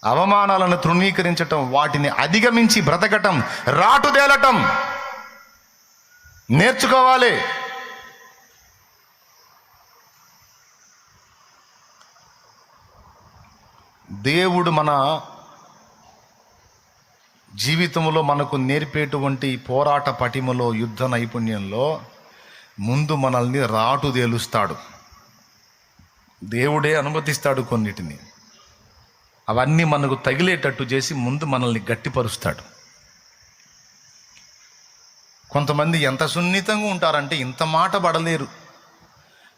అవమానాలను తృణీకరించటం, వాటిని అధిగమించి బ్రతకటం, రాటుదేలటం నేర్చుకోవాలి. దేవుడు మన జీవితంలో మనకు నేర్పేటువంటి పోరాట పటిమలో, యుద్ధ నైపుణ్యంలో ముందు మనల్ని రాటుదేలుస్తాడు. దేవుడే అనుమతిస్తాడు కొన్నిటిని. అవన్నీ మనకు తగిలేటట్టు చేసి ముందు మనల్ని గట్టిపరుస్తాడు. కొంతమంది ఎంత సున్నితంగా ఉంటారంటే ఇంత మాట పడలేరు.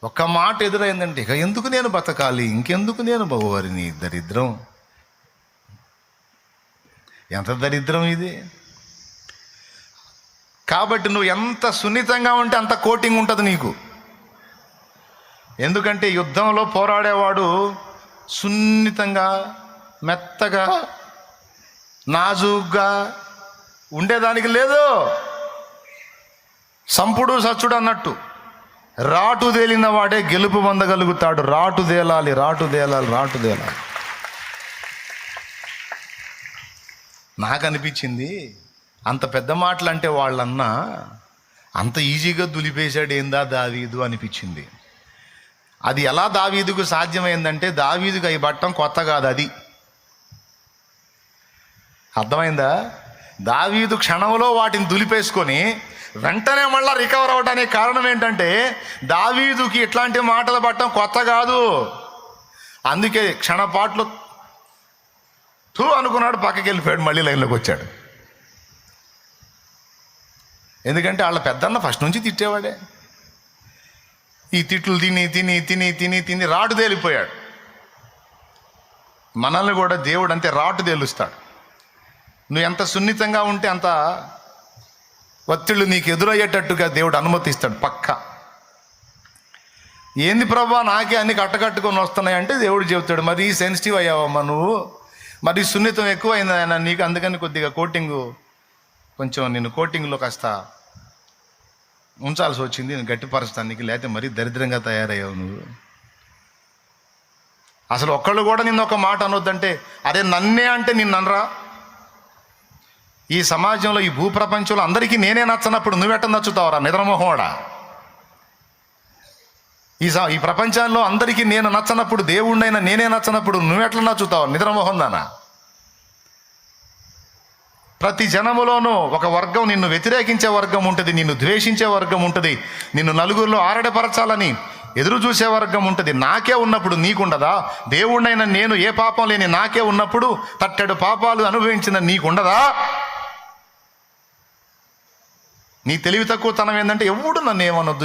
ఒక్క మాట ఎదురైందంటే ఇక ఎందుకు నేను బతకాలి, ఇంకెందుకు నేను బహువారిని. దరిద్రం, ఎంత దరిద్రం ఇది. కాబట్టి నువ్వు ఎంత సున్నితంగా ఉంటే అంత కోటింగ్ ఉంటుంది నీకు. ఎందుకంటే యుద్ధంలో పోరాడేవాడు సున్నితంగా, మెత్తగా, నాజూగ్గా ఉండేదానికి లేదు. సంపుడు సచ్చుడు అన్నట్టు రాటు తేలిన వాడే గెలుపు పొందగలుగుతాడు. రాటు తేలాలి, రాటు తేలాలి, రాటు తేలాలి. నాకు అనిపించింది, అంత పెద్ద మాటలు అంటే వాళ్ళన్నా అంత ఈజీగా దులిపేశాడు ఏందా దావీదు అనిపించింది. అది ఎలా దావీదుకు సాధ్యమైందంటే, దావీదుకు అవి పట్టడం కొత్త కాదు. అది అర్థమైందా? దావీదు క్షణంలో వాటిని దులిపేసుకొని వెంటనే మళ్ళీ రికవర్ అవడానికి కారణం ఏంటంటే, దావీదుకి ఇట్లాంటి మాటలు పట్టడం కొత్త కాదు. అందుకే క్షణపాట్లు అనుకున్నాడు, పక్కకి వెళ్ళిపోయాడు, మళ్ళీ లైన్లోకి వచ్చాడు. ఎందుకంటే వాళ్ళ పెద్దన్న ఫస్ట్ నుంచి తిట్టేవాడే. ఈ తిట్లు తిని తిని తిని తిని తిని రాటు తేలిపోయాడు. మనల్ని కూడా దేవుడు అంతే రాటు తేలుస్తాడు. నువ్వు ఎంత సున్నితంగా ఉంటే అంత ఒత్తిళ్ళు నీకు ఎదురయ్యేటట్టుగా దేవుడు అనుమతిస్తాడు. పక్క ఏంది ప్రభా నాకే అన్ని కట్టకట్టుకొని వస్తున్నాయి అంటే దేవుడు చెబుతాడు, మరి సెన్సిటివ్ అయ్యావమ్మా నువ్వు, మరి సున్నితం ఎక్కువైంది ఆయన నీకు, అందుకని కొద్దిగా కొంచెం నేను కోటింగ్లో కాస్త ఉంచాల్సి వచ్చింది, నేను గట్టిపరుస్తానికి, లేకపోతే మరీ దరిద్రంగా తయారయ్యావు నువ్వు. అసలు ఒక్కళ్ళు కూడా నిన్న ఒక మాట అనొద్దంటే, అరే నన్నే అంటే నిన్ననరా. ఈ సమాజంలో, ఈ భూప్రపంచంలో అందరికీ నేనే నచ్చనప్పుడు నువ్వెట్ట నచ్చుతావురా నిద్రమోహోడా? ఈ ప్రపంచంలో అందరికీ నేను నచ్చనప్పుడు, దేవుణ్ణైనా నేనే నచ్చనప్పుడు నువ్వెట్లా నచ్చుతావు నిద్రమోహం దానా? ప్రతి జనములోనూ ఒక వర్గం, నిన్ను వ్యతిరేకించే వర్గం ఉంటుంది, నిన్ను ద్వేషించే వర్గం ఉంటుంది, నిన్ను నలుగురిలో ఆరడపరచాలని ఎదురు చూసే వర్గం ఉంటుంది. నాకే ఉన్నప్పుడు నీకుండదా? దేవుణ్ణైనా నేను ఏ పాపం లేని నాకే ఉన్నప్పుడు తట్టెడు పాపాలు అనుభవించిన నీకుండదా? నీ తెలివి తక్కువతనం ఏంటంటే ఎవడు నన్ను ఏమనొద్దు,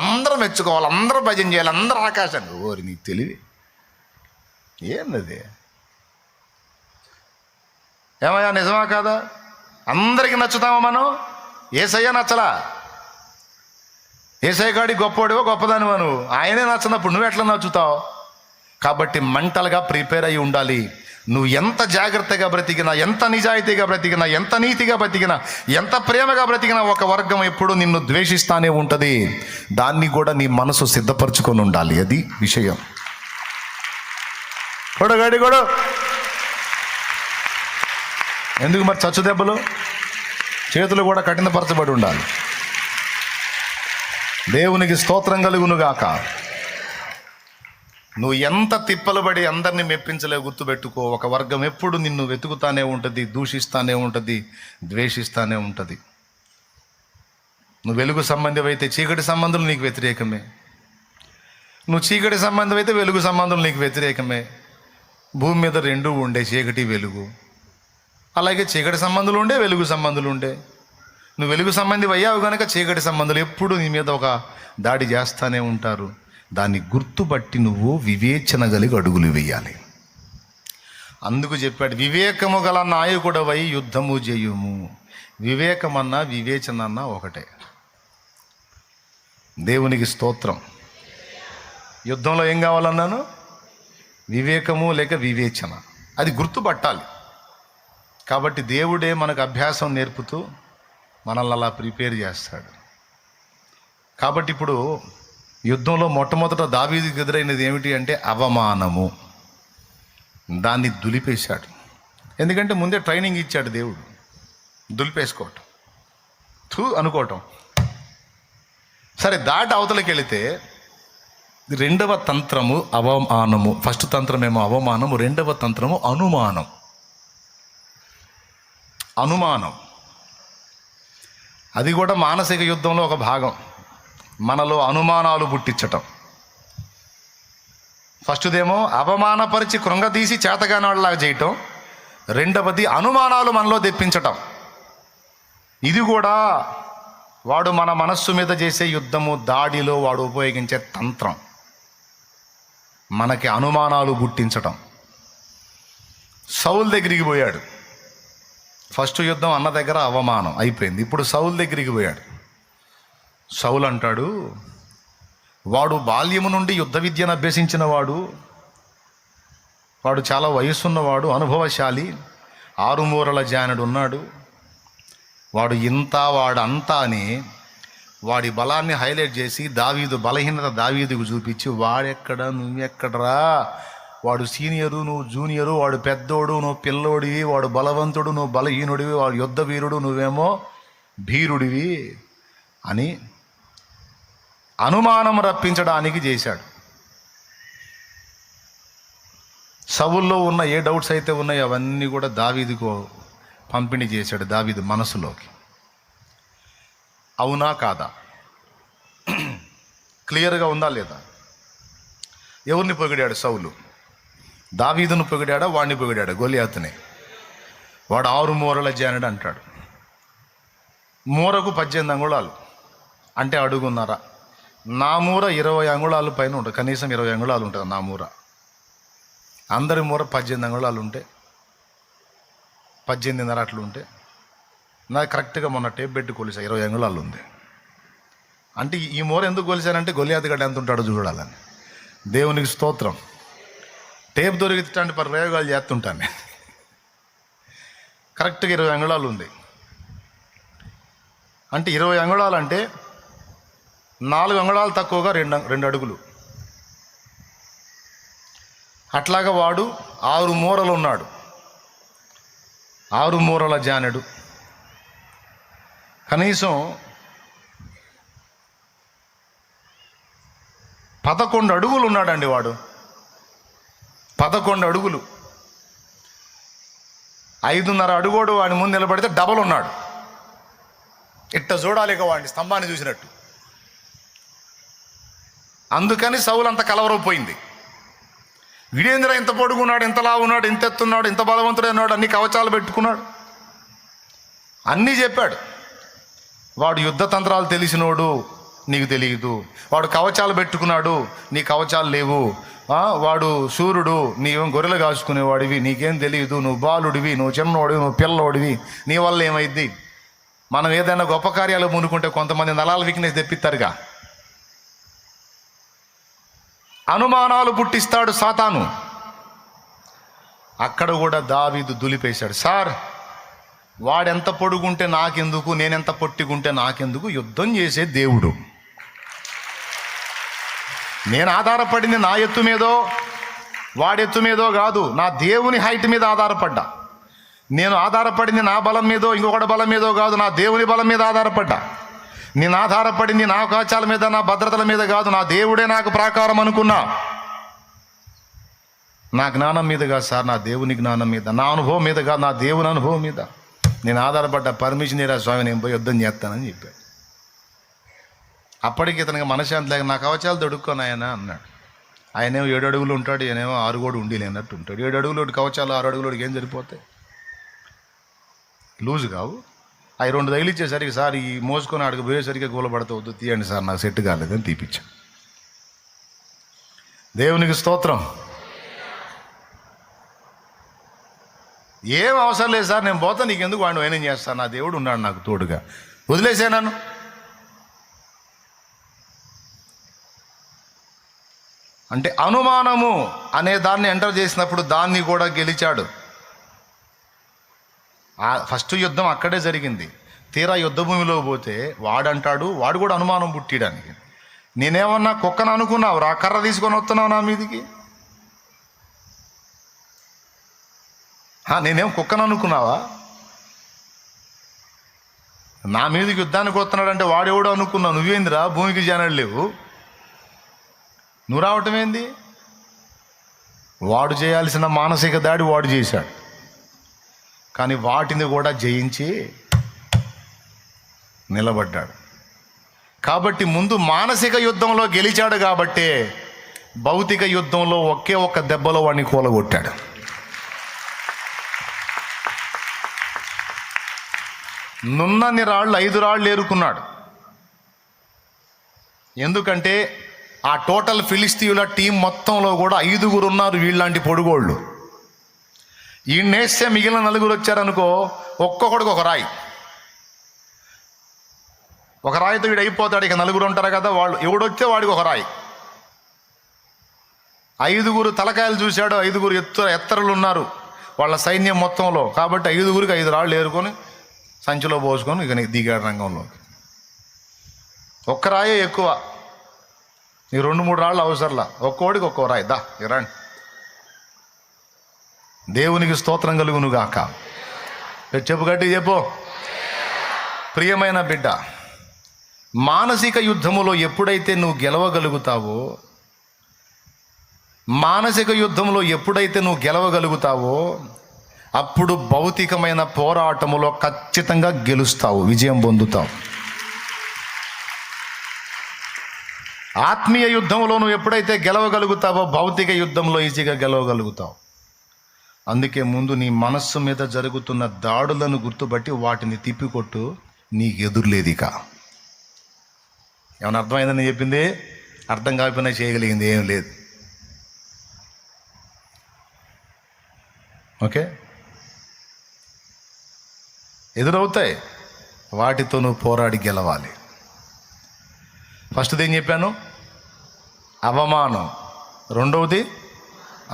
అందరూ మెచ్చుకోవాలి, అందరూ భజన చేయాలి, అందరూ ఆకాశాన్ని. ఓరి నీ తెలివి ఏందది? ఏమయ్యా నిజమా కాదా? అందరికీ నచ్చుతామా మనం? ఏసయ్య నచ్చలా. ఏసయ్య కాడి గొప్పవాడివో గొప్పదానివో నువ్వు, ఆయనే నచ్చినప్పుడు నువ్వు ఎట్లా నచ్చుతావు? కాబట్టి మెంటల్గా ప్రిపేర్ అయి ఉండాలి. నువ్వు ఎంత జాగ్రత్తగా బ్రతికినా, ఎంత నిజాయితీగా బ్రతికినా, ఎంత నీతిగా బ్రతికినా, ఎంత ప్రేమగా బ్రతికినా ఒక వర్గం ఎప్పుడు నిన్ను ద్వేషిస్తానే ఉంటుంది. దాన్ని కూడా నీ మనసు సిద్ధపరచుకొని ఉండాలి. అది విషయం. గడి ఎందుకు మరి చచ్చు దెబ్బలు? చేతులు కూడా కఠినపరచబడి ఉండాలి. దేవునికి స్తోత్రం కలుగునుగాక. నువ్వు ఎంత తిప్పలు పడి అందరినీ మెప్పించలే గుర్తుపెట్టుకో, ఒక వర్గం ఎప్పుడు నిన్ను వెతుకుతానే ఉంటుంది, దూషిస్తానే ఉంటుంది, ద్వేషిస్తానే ఉంటుంది. నువ్వు వెలుగు సంబంధం అయితే చీకటి సంబంధులు నీకు వ్యతిరేకమే, నువ్వు చీకటి సంబంధం అయితే వెలుగు సంబంధులు నీకు వ్యతిరేకమే. భూమి మీద రెండూ ఉండే, చీకటి వెలుగు. అలాగే చీకటి సంబంధులు ఉండే, వెలుగు సంబంధులు ఉండే. నువ్వు వెలుగు సంబంధి అయ్యావు కనుక చీకటి సంబంధులు ఎప్పుడు నీ మీద ఒక దాడి చేస్తూనే ఉంటారు. దాన్ని గుర్తుపట్టి నువ్వు వివేచన కలిగి అడుగులు వేయాలి. అందుకు చెప్పాడు, వివేకము గల నాయకుడవై యుద్ధము చేయుము. వివేకమన్నా వివేచన అన్నా ఒకటే. దేవునికి స్తోత్రం. యుద్ధంలో ఏం కావాలన్నాను? వివేకము లేక వివేచన. అది గుర్తుపట్టాలి. కాబట్టి దేవుడే మనకు అభ్యాసం నేర్పుతూ మనల్ని అలా ప్రిపేర్ చేస్తాడు. కాబట్టి ఇప్పుడు యుద్ధంలో మొట్టమొదట దావీదుకు ఎదురైనది ఏమిటి అంటే అవమానము. దాన్ని దులిపేశాడు. ఎందుకంటే ముందే ట్రైనింగ్ ఇచ్చాడు దేవుడు. దులిపేసుకోవటం, అనుకోవటం. సరే, దాటి అవతలకి వెళితే రెండవ తంత్రము అవమానము. ఫస్ట్ తంత్రమేమో అవమానము, రెండవ తంత్రము అనుమానం. అనుమానం అది కూడా మానసిక యుద్ధంలో ఒక భాగం. మనలో అనుమానాలు పుట్టించటం. ఫస్ట్దేమో అవమానపరిచి కృంగతీసి చేతగాని వాళ్ళలాగా చేయటం. రెండవది అనుమానాలు మనలో తెప్పించటం. ఇది కూడా వాడు మన మనస్సు మీద చేసే యుద్ధము, దాడిలో వాడు ఉపయోగించే తంత్రం. మనకి అనుమానాలు పుట్టించటం. సౌలు దగ్గరికి పోయాడు. ఫస్ట్ యుద్ధం అన్న దగ్గర అవమానం అయిపోయింది. ఇప్పుడు సౌలు దగ్గరికి పోయాడు. సౌలు అంటాడు, వాడు బాల్యము నుండి యుద్ధ విద్యను అభ్యసించిన వాడు చాలా వయసున్నవాడు, అనుభవశాలి, 6 మూరల జానుడు ఉన్నాడు. వాడు ఇంత వాడంతా అని వాడి బలాన్ని హైలైట్ చేసి దావీదు బలహీనత దావీదుకు చూపించి, వాడెక్కడ నువ్వెక్కడరా, వాడు సీనియరు నువ్వు జూనియరు, వాడు పెద్దోడు నువ్వు పిల్లోడివి, వాడు బలవంతుడు నువ్వు బలహీనుడివి, వాడు యుద్ధ వీరుడు నువ్వేమో భీరుడివి అని అనుమానం రప్పించడానికి చేశాడు. సౌల్లో ఉన్న ఏ డౌట్స్ అయితే ఉన్నాయో అవన్నీ కూడా దావీదుకు పంపిణీ చేశాడు. దావీదు మనసులోకి. అవునా కాదా? క్లియర్గా ఉందా లేదా? ఎవరిని పొగిడాడు సౌలు? దావీదును పొగిడాడా, వాడిని పొగిడాడా? గొలియాతుని. వాడు 6 మూరల జానుడు అంటాడు. మూరకు 18 అంగుళాలు అంటే అడుగున్నర. నా మూర 20 అంగుళాలు పైన ఉంటుంది, కనీసం 20 అంగుళాలు ఉంటుంది నా మూర. అందరి మూర 18 అంగుళాలు ఉంటే 18.5 అట్లు ఉంటే, నాకు కరెక్ట్గా మొన్న టేప్ పెట్టి కొలిసా 20 అంగుళాలు ఉంది. అంటే ఈ మూర ఎందుకు కొలిసానంటే గొలియాతు గడ్డ ఎంత ఉంటాడో చూడాలని. దేవునికి స్తోత్రం. టేప్ దొరికితే ప్రయోగాలు చేస్తుంటాను. కరెక్ట్గా 20 అంగుళాలు ఉంది. అంటే 20 అంగుళాలు అంటే 4 అంగుళాలు తక్కువగా 2 అడుగులు. అట్లాగా వాడు 6 మూరలు ఉన్నాడు. 6 మూరల జానుడు. కనీసం 11 అడుగులు ఉన్నాడండి వాడు. 11 అడుగులు. 5.5 అడుగోడు వాడి ముందు నిలబడితే డబల్ ఉన్నాడు. ఇట్ట చూడాలి ఇక వాడిని, స్తంభాన్ని చూసినట్టు. అందుకని సౌలు అంత కలవరపోయింది. వీడేంద్ర ఇంత పొడుగున్నాడు, ఇంత లావు ఉన్నాడు, ఇంత ఎత్తున్నాడు, ఇంత బలవంతుడైనాడు, అన్ని కవచాలు పెట్టుకున్నాడు, అన్నీ చెప్పాడు. వాడు యుద్ధ తంత్రాలు తెలిసినోడు, నీకు తెలియదు. వాడు కవచాలు పెట్టుకున్నాడు, నీ కవచాలు లేవు. వాడు సూర్యుడు, నీవేం గొర్రెలు కాచుకునేవాడివి, నీకేం తెలియదు. నువ్వు బాలుడివి, నువ్వు చిన్నోడివి, నువ్వు పిల్లోడివి, నీ వల్ల ఏమైద్ది? మనం ఏదైనా గొప్ప కార్యాలు మునుకుంటే కొంతమంది నలాల వీక్నెస్ తెప్పిస్తారుగా. అనుమానాలు పుట్టిస్తాడు సాతాను. అక్కడ కూడా దావీదు దులిపేశాడు. సార్, వాడెంత పొడుగుంటే నాకెందుకు, నేనెంత పొట్టిగుంటే నాకెందుకు? యుద్ధం చేసే దేవుడు. నేను ఆధారపడింది నా ఎత్తు మీదో వాడెత్తు మీదో కాదు, నా దేవుని హైట్ మీద ఆధారపడ్డా. నేను ఆధారపడింది నా బలం మీదో ఇంకొకటి బలం మీదో కాదు, నా దేవుని బలం మీద ఆధారపడ్డా. నేను ఆధారపడింది నా కవచాల మీద, నా భద్రతల మీద కాదు, నా దేవుడే నాకు ప్రాకారం అనుకున్నా. నా జ్ఞానం మీద కాదు సార్, నా దేవుని జ్ఞానం మీద, నా అనుభవం మీద కాదు, నా దేవుని అనుభవం మీద నేను ఆధారపడ్డ. పర్మిషన్ ఇరా స్వామి, నేను పోయి యుద్ధం చేస్తానని చెప్పాడు. అప్పటికి ఇతనికి మనశ్శాంతి లేక, నా కవచాలు దొడుక్కొని ఆయన అన్నాడు. ఆయనేమో 7 అడుగులు ఉంటాడు, ఈయనేమో 6 కూడా ఉండి లేనట్టు ఉంటాడు. 7 అడుగులోటి కవచాలు 6 అడుగులోటికి ఏం సరిపోతాయి? లూజ్ కావు. అవి 2 తగిలిచ్చేసరికి, సార్ ఈ మోసుకొని ఆడికి పోయేసరికి కూలబడితే వద్దు, తీయండి సార్, నాకు సెట్ కాలేదని తీపిచ్చా. దేవునికి స్తోత్రం. ఏం అవసరం లేదు సార్, నేను పోతా, నీకెందుకు వాడిని వైనం చేస్తాను, నా దేవుడు ఉన్నాడు నాకు తోడుగా, వదిలేసే నన్ను. అంటే అనుమానము అనే దాన్ని ఎంటర్ చేసినప్పుడు దాన్ని కూడా గెలిచాడు. ఫస్ట్ యుద్ధం అక్కడే జరిగింది. తీరా యుద్ధ భూమిలో పోతే వాడంటాడు, వాడు కూడా అనుమానం పుట్టియడానికి, నేనేమన్నా కుక్కను అనుకున్నావు రా, కర్ర తీసుకొని వస్తున్నావు నా మీదికి. నేనేం కుక్కను అనుకున్నావా? నా మీదకి యుద్ధానికి వస్తున్నాడంటే వాడెవడో అనుకున్నావు. నువ్వేందిరా భూమికి జానడు లేవు, నువ్వు రావటం ఏంది? వాడు చేయాల్సిన మానసిక దాడి వాడు చేశాడు, కానీ వాటిని కూడా జయించి నిలబడ్డాడు. కాబట్టి ముందు మానసిక యుద్ధంలో గెలిచాడు కాబట్టే భౌతిక యుద్ధంలో ఒకే ఒక్క దెబ్బలో వాడిని కూలగొట్టాడు. నున్నన్ని రాళ్ళు 5 రాళ్ళు ఏరుకున్నాడు. ఎందుకంటే ఆ టోటల్ ఫిలిస్తీయుల టీం మొత్తంలో కూడా 5 ఉన్నారు వీళ్ళంటి పొడుగోళ్ళు. ఈయన్నేస్తే మిగిలిన 4 వచ్చారనుకో, ఒక్కొక్కడికి ఒక రాయి, ఒక రాయితో వీడు అయిపోతాడు. ఇక 4 ఉంటారు కదా, వాళ్ళు ఎవడొస్తే వాడికి ఒక రాయి. 5 తలకాయలు చూశాడు, 5 ఎత్తరులు ఉన్నారు వాళ్ళ సైన్యం మొత్తంలో. కాబట్టి 5కి 5 రాళ్ళు ఏరుకొని సంచిలో పోసుకొని ఇక దిగాడు రంగంలోకి. ఒక్క రాయే ఎక్కువ, ఈ 2-3 రాళ్ళు అవసరంలా, ఒక్కోడికి ఒక్కో రాయి. దా ఇరాండి, దేవునికి స్తోత్రం కలుగును గాక. చెప్పు గట్టి చెప్పు. ప్రియమైన బిడ్డ, మానసిక యుద్ధములో ఎప్పుడైతే నువ్వు గెలవగలుగుతావో, అప్పుడు భౌతికమైన పోరాటములో ఖచ్చితంగా గెలుస్తావు, విజయం పొందుతావు. ఆత్మీయ యుద్ధంలో నువ్వు ఎప్పుడైతే గెలవగలుగుతావో భౌతిక యుద్ధంలో ఈజీగా గెలవగలుగుతావు. అందుకే ముందు నీ మనస్సు మీద జరుగుతున్న దాడులను గుర్తుపట్టి వాటిని తిప్పికొట్టు, నీకు ఎదురులేదు. ఇక ఏమైనా అర్థమైందని చెప్పింది? అర్థం కాకపోయినా చేయగలిగింది ఏం లేదు. ఓకే, ఎదురవుతాయి, వాటితో నువ్వు పోరాడి గెలవాలి. ఫస్ట్ది ఏం చెప్పాను? అవమానం. 2వది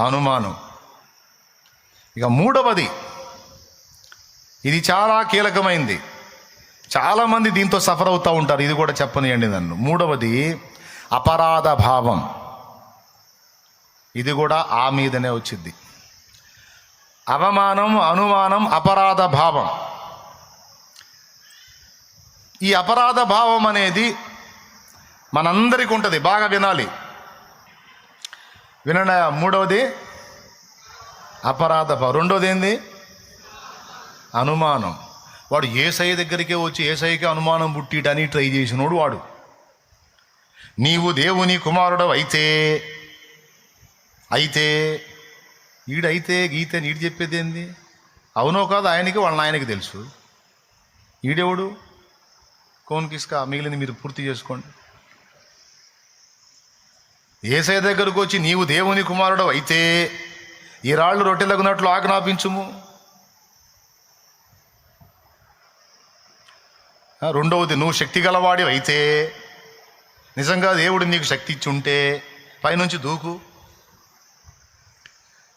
అనుమానం. ఇక 3వది, ఇది చాలా కీలకమైంది, చాలామంది దీంతో సఫర్ అవుతూ ఉంటారు. ఇది కూడా చెప్పనియండి నన్ను. 3వది అపరాధ భావం. ఇది కూడా ఆ మీదనే వచ్చింది. అవమానం, అనుమానం, అపరాధ భావం. ఈ అపరాధ భావం అనేది మనందరికీ ఉంటుంది. బాగా వినాలి, వినండి. 3వది అపరాధ భావం. 2వది ఏంది? అనుమానం. వాడు యేసయ్య దగ్గరికే వచ్చి యేసయ్యకి అనుమానం పుట్టిడని ట్రై చేసినోడు వాడు. నీవు దేవుని కుమారుడు అయితే ఈడైతే గీతే నీడు చెప్పేది ఏంది? అవునో కాదు ఆయనకి వాళ్ళ ఆయనకి తెలుసు. ఈడెవడు? కోన్కిస్కా, మిగిలింది మీరు పూర్తి చేసుకోండి. యేసయ్య దగ్గరకు వచ్చి నీవు దేవుని కుమారుడు అయితే ఈ రాళ్ళు రొట్టెలగునట్లు ఆజ్ఞాపించుము. 2వది నువ్వు శక్తి గలవాడి అయితే, నిజంగా దేవుడు నీకు శక్తి ఇచ్చి ఉంటే పైనుంచి దూకు.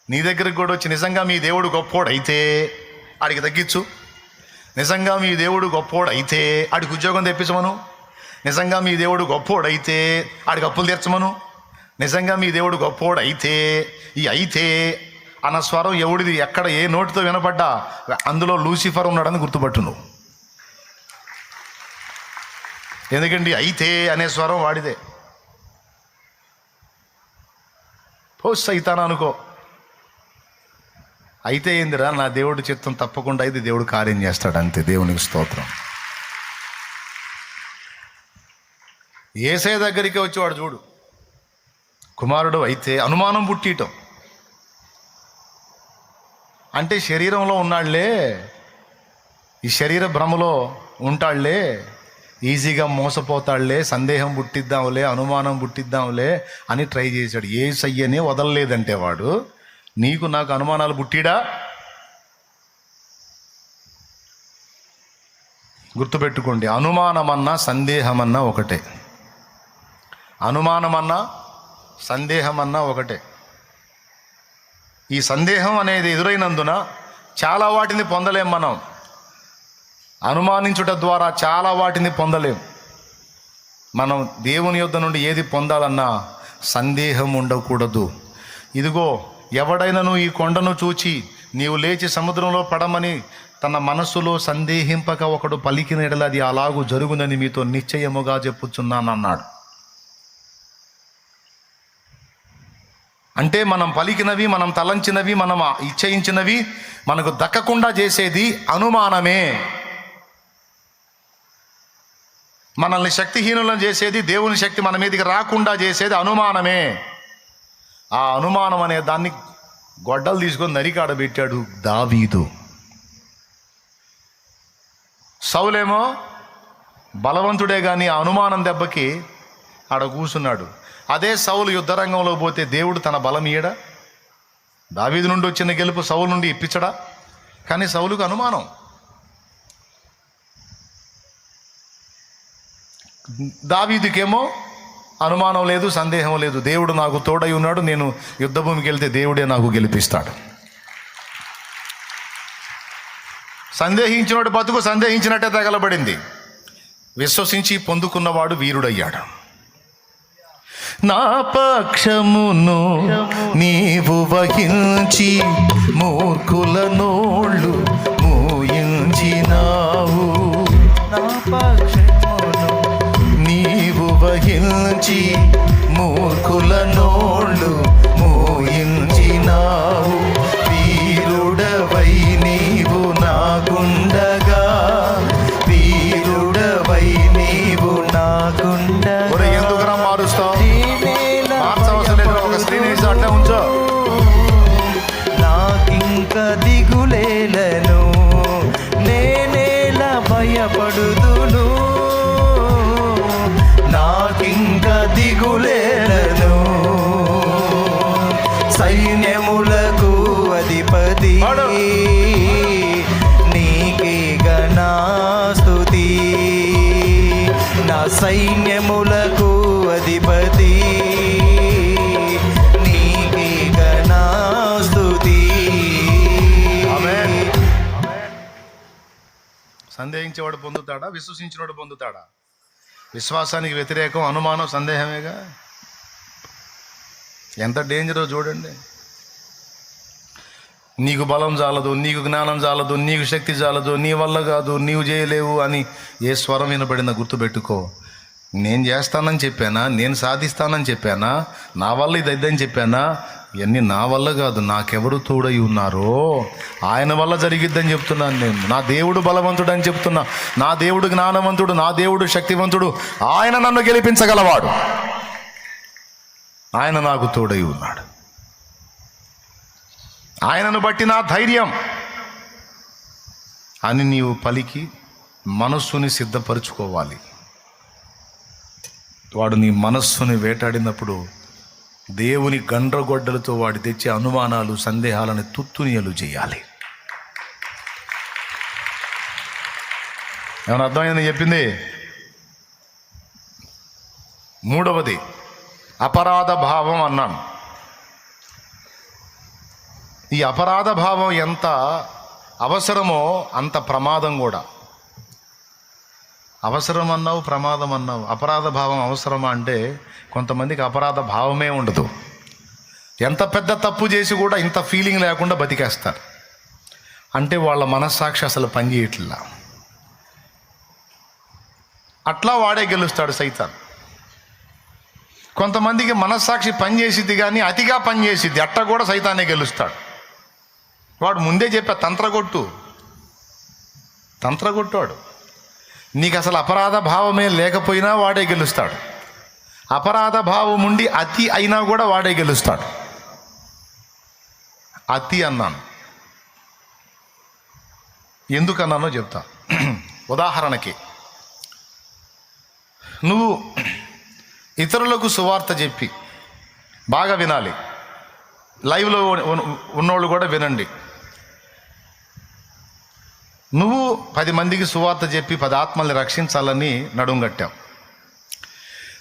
నీ దగ్గరికి కూడా వచ్చి నిజంగా మీ దేవుడు గొప్పోడు అయితే ఆడికి తగ్గించు. నిజంగా మీ దేవుడు గొప్పోడు అయితే ఆడికి ఉద్యోగం తెప్పించమను. నిజంగా మీ దేవుడు గొప్పోడు అయితే ఆడికి అప్పులు తీర్చమను. నిజంగా మీ దేవుడు గొప్పోడు అయితే, ఈ అయితే అన్న స్వరం ఎవడిది ఎక్కడ ఏ నోటితో వినపడ్డా అందులో లూసిఫర్ ఉన్నాడని గుర్తుపట్టు నువ్వు. ఎందుకండి అయితే అనే స్వరం వాడిదే. సైతాన్ అనుకో, అయితే ఏందిరా, నా దేవుడి చిత్తం తప్పకుండా అయితే దేవుడు కార్యం చేస్తాడు, అంతే. దేవునికి స్తోత్రం. యేసయ్య దగ్గరికి వచ్చేవాడు చూడు, కుమారుడు అయితే అనుమానం పుట్టియటం అంటే శరీరంలో ఉన్నాళ్లే, ఈ శరీర భ్రమలో ఉంటాళ్లే, ఈజీగా మోసపోతాళ్లే, సందేహం పుట్టిద్దాంలే, అనుమానం పుట్టిద్దాంలే అని ట్రై చేశాడు. యేసయ్యనే వదలలేదంటే వాడు, నీకు నాకు అనుమానాలు పుట్టిడా? గుర్తుపెట్టుకోండి, అనుమానమన్నా సందేహమన్నా ఒకటే. అనుమానమన్నా సందేహమన్నా ఒకటే. ఈ సందేహం అనేది ఎదురైనందున చాలా వాటిని పొందలేం మనం. అనుమానించుట ద్వారా చాలా వాటిని పొందలేం మనం. దేవుని యొద్ద నుండి ఏది పొందాలన్నా సందేహం ఉండకూడదు. ఇదిగో ఎవడైనాను ఈ కొండను చూచి నీవు లేచి సముద్రంలో పడమని తన మనస్సులో సందేహింపక ఒకడు పలికిన ఎడల అది అలాగూ జరుగునని మీతో నిశ్చయముగా చెప్పుచున్నానన్నాడు. అంటే మనం పలికినవి, మనం తలంచినవి, మనం ఇచ్చయించినవి మనకు దక్కకుండా చేసేది అనుమానమే. మనల్ని శక్తిహీనులను చేసేది, దేవుని శక్తి మన మీదకి రాకుండా చేసేది అనుమానమే. ఆ అనుమానం అనే దాన్ని గొడ్డలు తీసుకొని నరికాడబెట్టాడు దావీదు. సౌలేమో బలవంతుడే కానీ ఆ అనుమానం దెబ్బకి ఆడ కూసున్నాడు. అదే సౌలు యుద్ధరంగంలో పోతే దేవుడు తన బలం ఇయ్యడా? దావీదు నుండి వచ్చిన గెలుపు సౌలు నుండి ఇప్పించడా? కానీ సౌలుకు అనుమానం. దావీదుకేమో అనుమానం లేదు, సందేహం లేదు. దేవుడు నాకు తోడై ఉన్నాడు, నేను యుద్ధభూమికి వెళ్తే దేవుడే నాకు గెలిపిస్తాడు. సందేహించినోడు బతుకు సందేహించినట్టే తగలబడింది. విశ్వసించి పొందుకున్నవాడు వీరుడయ్యాడు. నా పక్షమును నీవు వహించి మూర్ఖుల నోళ్ళు మూయించినావు. నా పక్షమును నీవు వహించి మూర్ఖుల నోళ్ళు మూయించినావు. వీరుడవై నీవు నాకుండగా, వీరుడవై నీవు నాకుండగా. ఎందుకు మారుస్తావు? ఒక స్త్రీని అట్లా ఉంచో. నాకింక దిగులేలను, నేనేలా భయపడుదును. నాకింక దిగులేలను, సైన్యములకు అధిపతి నీకే గణా స్తుతి. నా సైన్యములకు అధిపతి నీకే గణా స్తుతి. సందేహించేవాడు పొందుతాడా? విశ్వసించినవాడు పొందుతాడా? విశ్వాసానికి వ్యతిరేకం అనుమానం, సందేహమేగా. ఎంత డేంజరో చూడండి. నీకు బలం చాలదు, నీకు జ్ఞానం చాలదు, నీకు శక్తి చాలదు, నీ వల్ల కాదు, నీవు చేయలేవు అని ఏ స్వరం వినబడినా గుర్తుపెట్టుకో. నేను చేస్తానని చెప్పానా? నేను సాధిస్తానని చెప్పానా? నా వల్ల ఇది అయిద్దని చెప్పానా? ఇవన్నీ నా వల్ల కాదు, నాకెవరు తోడై ఉన్నారో ఆయన వల్ల జరిగిద్దని చెప్తున్నాను నేను. నా దేవుడు బలవంతుడు అని చెప్తున్నా. నా దేవుడు జ్ఞానవంతుడు, నా దేవుడు శక్తివంతుడు. ఆయన నన్ను గెలిపించగలవాడు, ఆయన నాకు తోడై ఉన్నాడు. ఆయనను బట్టి నా ధైర్యం అని నీవు పలికి మనస్సుని సిద్ధపరచుకోవాలి. వాడు నీ మనస్సుని వేటాడినప్పుడు దేవుని గండ్రగొడ్డలతో వాడి తెచ్చే అనుమానాలు, సందేహాలను తుత్తునియలు చేయాలి. ఏమైనా అర్థమైందని చెప్పింది. మూడవది అపరాధ భావం అన్నాను. ఈ అపరాధ భావం ఎంత అవసరమో అంత ప్రమాదం కూడా. అవసరం అన్నావు, ప్రమాదం అన్నావు. అపరాధ భావం అవసరమా అంటే కొంతమందికి అపరాధ భావమే ఉండదు. ఎంత పెద్ద తప్పు చేసి కూడా ఇంత ఫీలింగ్ లేకుండా బతికేస్తారు. అంటే వాళ్ళ మనస్సాక్షి అసలు పనిచేయట్లా. అట్లా వాడే గెలుస్తాడు సైతాన్. కొంతమందికి మనస్సాక్షి పనిచేసిద్ది కానీ అతిగా పనిచేసిద్ది, అట్ట కూడా సైతానే గెలుస్తాడు. వాడు ముందే చెప్పా, తంత్రగొట్టాడు. నీకు అసలు అపరాధ భావమే లేకపోయినా వాడే గెలుస్తాడు. అపరాధ భావం ఉండి అతి అయినా కూడా వాడే గెలుస్తాడు. అతి అన్నాను, ఎందుకన్నానో చెప్తా. ఉదాహరణకి, నువ్వు ఇతరులకు సువార్త చెప్పి, బాగా వినాలి, లైవ్లో ఉన్నోళ్ళు కూడా వినండి. నువ్వు 10 మందికి సువార్త చెప్పి 10 ఆత్మల్ని రక్షించాలని నడుంగట్టావు.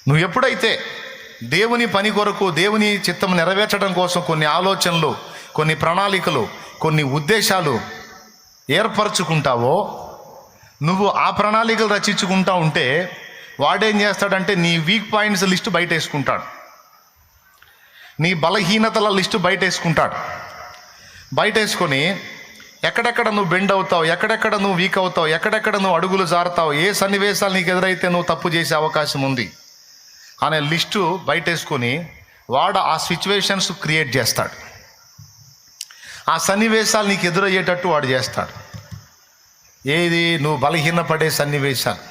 నువ్వు ఎప్పుడైతే దేవుని పని కొరకు, దేవుని చిత్తం నెరవేర్చడం కోసం కొన్ని ఆలోచనలు, కొన్ని ప్రణాళికలు, కొన్ని ఉద్దేశాలు ఏర్పరచుకుంటావో, నువ్వు ఆ ప్రణాళికలు రచించుకుంటా ఉంటే వాడేం చేస్తాడంటే నీ వీక్ పాయింట్స్ లిస్టు బయట వేసుకుంటాడు, నీ బలహీనతల లిస్టు బయట వేసుకుంటాడు. బయట వేసుకొని ఎక్కడెక్కడ నువ్వు బెండ్ అవుతావు, ఎక్కడెక్కడ నువ్వు వీక్ అవుతావు, ఎక్కడెక్కడ నువ్వు అడుగులు జారుతావు, ఏ సన్నివేశాలు నీకు ఎదురైతే నువ్వు తప్పు చేసే అవకాశం ఉంది అనే లిస్టు బయట వేసుకొని వాడు ఆ సిచ్యువేషన్స్ క్రియేట్ చేస్తాడు. ఆ సన్నివేశాలు నీకు ఎదురయ్యేటట్టు వాడు చేస్తాడు. ఏది నువ్వు బలహీనపడే సన్నివేశాలు,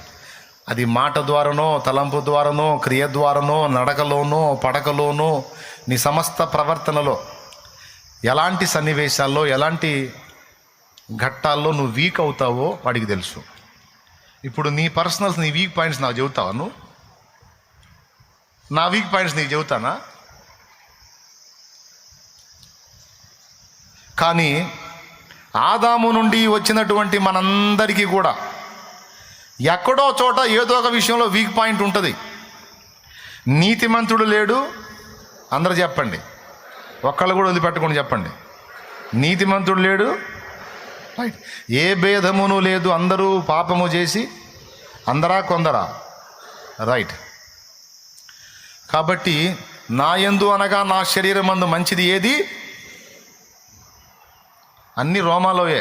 అది మాట ద్వారానో, తలంపు ద్వారానో, క్రియ ద్వారానో, నడకలోనో, పడకలోనో, నీ సమస్త ప్రవర్తనలో ఎలాంటి సన్నివేశాల్లో, ఎలాంటి ఘట్టాల్లో నువ్వు వీక్ అవుతావో వాడికి తెలుసు. ఇప్పుడు నీ పర్సనల్స్, నీ వీక్ పాయింట్స్ నాకు చెబుతావా? నువ్వు నా వీక్ పాయింట్స్ నీకు చెబుతానా? కానీ ఆదాము నుండి వచ్చినటువంటి మనందరికీ కూడా ఎక్కడో చోట ఏదో ఒక విషయంలో వీక్ పాయింట్ ఉంటుంది. నీతిమంతుడు లేడు, అందరూ చెప్పండి, ఒక్కళ్ళు కూడా వదిలిపెట్టకుండా చెప్పండి. నీతిమంతుడు లేడు, రైట్. ఏ భేదమును లేదు, అందరూ పాపము చేసి అందరా కొందరా, రైట్. కాబట్టి నా యందు అనగా నా శరీరమందు మంచిది ఏది? అన్ని రోమాలోయే,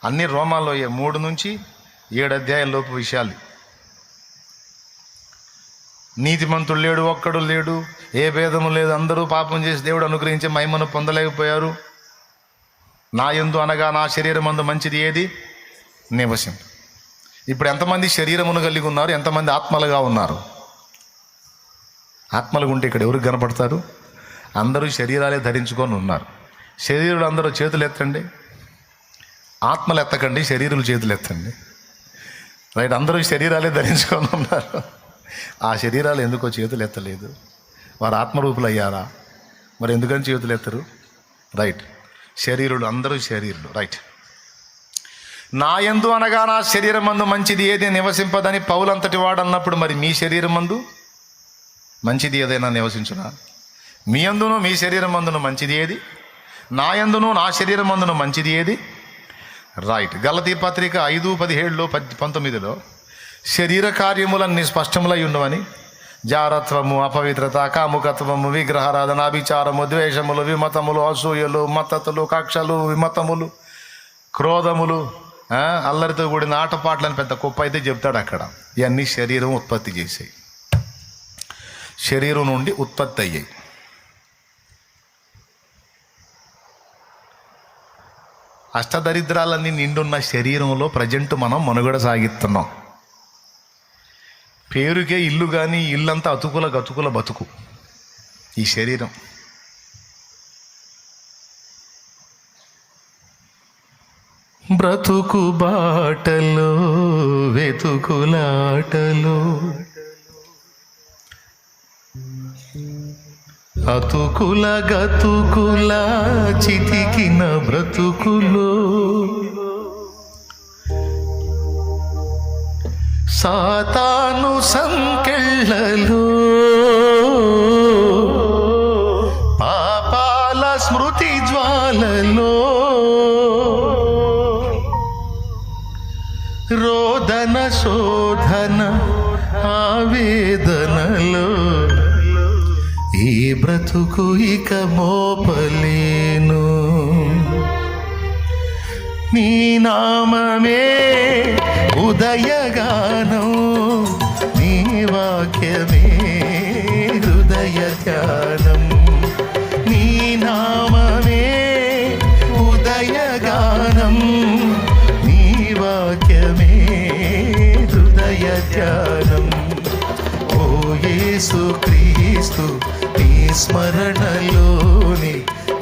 అన్ని రోమాలోయే. 3 నుంచి 7 అధ్యాయాలలోపు విషయాలు. నీతిమంతుడు లేడు, ఒక్కడు లేడు, ఏ భేదము లేదు, అందరూ పాపం చేసి దేవుడు అనుగ్రహించే మహిమను పొందలేకపోయారు. నా యందు అనగా నా శరీరమందు మంచిది ఏది? నివసింపు. ఇప్పుడు ఎంతమంది శరీరమును కలిగి ఉన్నారు, ఎంతమంది ఆత్మలుగా ఉన్నారు? ఆత్మలుగా ఉంటే ఇక్కడ ఎవరికి కనపడతారు? అందరూ శరీరాలే ధరించుకొని ఉన్నారు. శరీరులు అందరూ చేతులు ఎత్తండి, ఆత్మలు ఎత్తకండి, శరీరులు చేతులు ఎత్తండి, రైట్. అందరూ శరీరాలే ధరించుకొని ఉన్నారు. ఆ శరీరాలు ఎందుకో చేతులు ఎత్తలేదు, వారు ఆత్మరూపులు అయ్యారా? మరి ఎందుకని చేతులు ఎత్తరు? రైట్. శరీరులు, అందరూ శరీరులు, రైట్. నా యందు అనగా నా శరీరం మందు మంచిది ఏది నివసింపదని పౌలంతటి వాడు అన్నప్పుడు, మరి మీ శరీరం మందు మంచిది ఏదైనా నివసించునా? మీ యందును మీ శరీరం మందును మంచిది ఏది? నా యందును నా శరీరం మందును మంచిది ఏది? రైట్. గలతీ పత్రిక 5:17, 19 శరీర కార్యములన్నీ స్పష్టములై ఉండవని, జారత్వము, అపవిత్రత, కాముకత్వము, విగ్రహారాధన, అభిచారము, ద్వేషములు, విమతములు, అసూయలు, మత్తతులు, కక్షలు, విమతములు, క్రోధములు, అల్లరితో కూడిన ఆటపాటలని పెద్ద కుప్ప అయితే చెప్తాడు అక్కడ. ఇవన్నీ శరీరం ఉత్పత్తి చేసాయి, శరీరం నుండి ఉత్పత్తి అయ్యాయి. అష్టదరిద్రాలన్నీ నిండున్న శరీరంలో ప్రజెంట్ మనం మనుగడ సాగిస్తున్నాం. పేరుకే ఇల్లు, కానీ ఇల్లంతా అతుకుల గతుకుల బతుకు ఈ శరీరం. బ్రతుకు బాటలో వెతుకులాటలో, అతుకుల గతుకుల చితికిన బ్రతుకులో, సాతాను సంకెళ్ళలో, పాపాల స్మృతి జ్వాలలో, రోదన శోధన ఆవేదనలో, ఈ బ్రతుకు ఇక మోపలేను. నీ నామమే ఉదయగానం, నీ వాక్యమే హృదయ ధ్యానం. నీ నామమే ఉదయగానం, నీ వాక్యమే హృదయ ధ్యానం. ఓ యేసు క్రీస్తు, నీ స్మరణలోని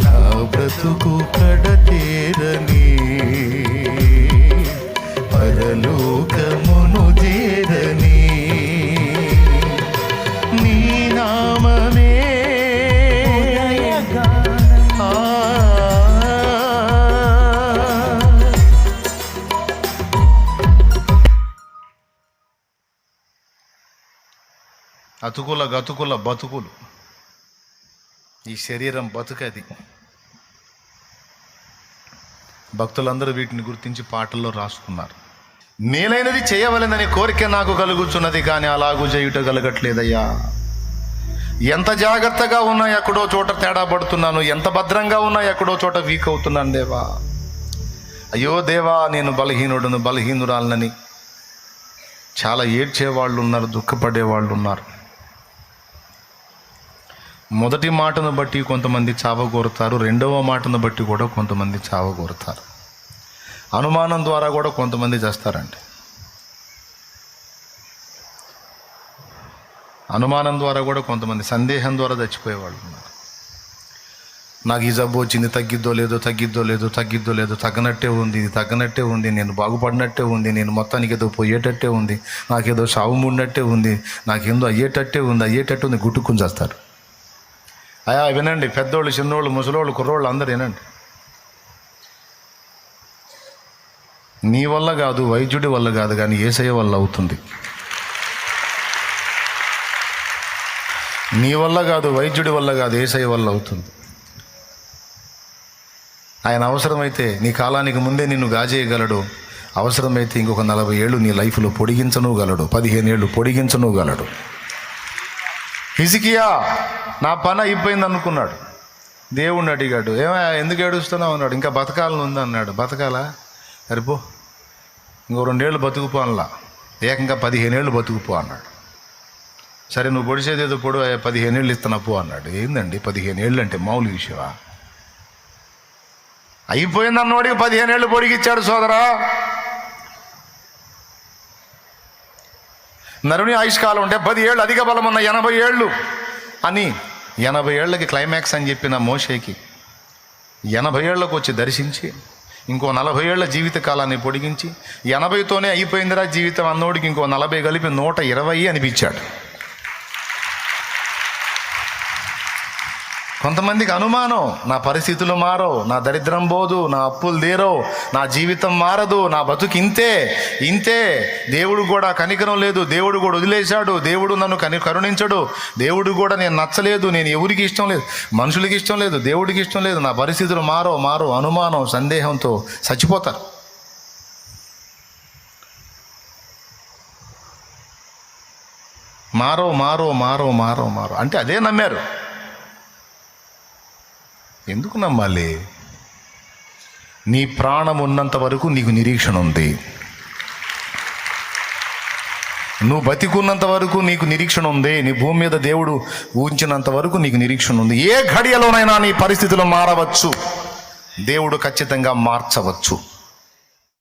నా బ్రతుకు కడతేరని, పరలోకమును చేరని. నీ నామమే అతుకుల గతుకుల బతుకులు. ఈ శరీరం బతుకది. భక్తులందరూ వీటిని గుర్తించి పాటల్లో రాసుకున్నారు. మేలైనది చేయవలెనని కోరిక నాకు కలుగుచున్నది, కానీ అలాగూ చేయుట కలగట్లేదయ్యా. ఎంత జాగ్రత్తగా ఉన్నా ఎక్కడో చోట తేడా పడుతున్నాను, ఎంత భద్రంగా ఉన్నా ఎక్కడో చోట వీక్ అవుతున్నాను దేవా. అయ్యో దేవా, నేను బలహీనుడును, బలహీనురాలనని చాలా ఏడ్చేవాళ్ళు ఉన్నారు, దుఃఖపడేవాళ్ళు ఉన్నారు. మొదటి మాటను బట్టి కొంతమంది చావగోరుతారు, రెండవ మాటను బట్టి కూడా కొంతమంది చావగోరుతారు. అనుమానం ద్వారా కూడా కొంతమంది చేస్తారండి. అనుమానం ద్వారా కూడా కొంతమంది, సందేహం ద్వారా చచ్చిపోయేవాళ్ళు ఉన్నారు. నాకు ఈ జబ్బు వచ్చింది, తగ్గిద్దో లేదో, తగ్గనట్టే ఉంది, ఇది తగ్గనట్టే ఉంది, నేను బాగుపడినట్టే ఉంది, నేను మొత్తానికి ఏదో పోయేటట్టే ఉంది, నాకేదో సావు మూడినట్టే ఉంది, నాకేందో అయ్యేటట్టే ఉంది, గుట్టుకుని చేస్తారు. అయా వినండి, పెద్దోళ్ళు, చిన్నోళ్ళు, ముసలోళ్ళు, కుర్రోళ్ళు అందరూ వినండి. నీ వల్ల కాదు, వైద్యుడి వల్ల కాదు, కానీ యేసయ్య వల్ల అవుతుంది. నీ వల్ల కాదు, వైద్యుడి వల్ల కాదు, యేసయ్య వల్ల అవుతుంది. ఆయన అవసరమైతే నీ కాలానికి ముందే నిన్ను గాజేయగలడు, అవసరమైతే ఇంకొక 40 ఏళ్ళు నీ లైఫ్లో పొడిగించనుగలడు, 15 ఏళ్ళు పొడిగించనుగలడు. హిజ్కియా నా పని అయిపోయింది అనుకున్నాడు. దేవుణ్ణి అడిగాడు, ఏమయ్యా ఎందుకు ఏడుస్తున్నావు అన్నాడు. ఇంకా బతకాలని ఉంది అన్నాడు. బతకాలా? సరిపో, ఇంకో 2 ఏళ్ళు బతుకుపో అనలా, ఏకంగా 15 ఏళ్ళు బతుకుపో అన్నాడు. సరే నువ్వు పొడిచేది ఏదో పొడు, 15 ఏళ్ళు ఇస్తున్నా పో అన్నాడు. ఏందండి 15 ఏళ్ళు అంటే మామూలు విషయమా? అయిపోయింది అన్నోడికి 15 ఏళ్ళు పొడిగిచ్చాడు సోదరా. నరుని ఆయుష్కాలం ఉంటే 10 ఏళ్ళు, అధిక బలం ఉన్న 80 ఏళ్ళు అని, 80 ఏళ్ళకి క్లైమాక్స్ అని చెప్పిన మోషేకి 80 ఏళ్ళకు వచ్చి దర్శించి ఇంకో 40 ఏళ్ల జీవిత కాలాన్ని పొడిగించి 80తోనే అయిపోయిందిరా జీవితం అన్నోడికి ఇంకో 40 కలిపి 120 అనిపించాడు. కొంతమందికి అనుమానం, నా పరిస్థితులు మారవు, నా దరిద్రం పోదు, నా అప్పులు తీరవు, నా జీవితం మారదు, నా బతుకు ఇంతే, దేవుడు కూడా కనికరం లేదు, దేవుడు కూడా వదిలేశాడు, దేవుడు నన్ను కరుణించడు, దేవుడు కూడా నేను నచ్చలేదు, నేను ఎవరికి ఇష్టం లేదు, మనుషులకి ఇష్టం లేదు, దేవుడికి ఇష్టం లేదు, నా పరిస్థితులు మారవు, అనుమానం, సందేహంతో చచ్చిపోతారు. మారో అంటే అదే నమ్మారు. ఎందుకు నమ్మాలి? నీ ప్రాణం ఉన్నంత వరకు నీకు నిరీక్షణ ఉంది, నువ్వు బతికున్నంత వరకు నీకు నిరీక్షణ ఉంది, నీ భూమి మీద దేవుడు ఊహించినంత వరకు నీకు నిరీక్షణ ఉంది. ఏ ఘడియలోనైనా నీ పరిస్థితులు మారవచ్చు, దేవుడు ఖచ్చితంగా మార్చవచ్చు.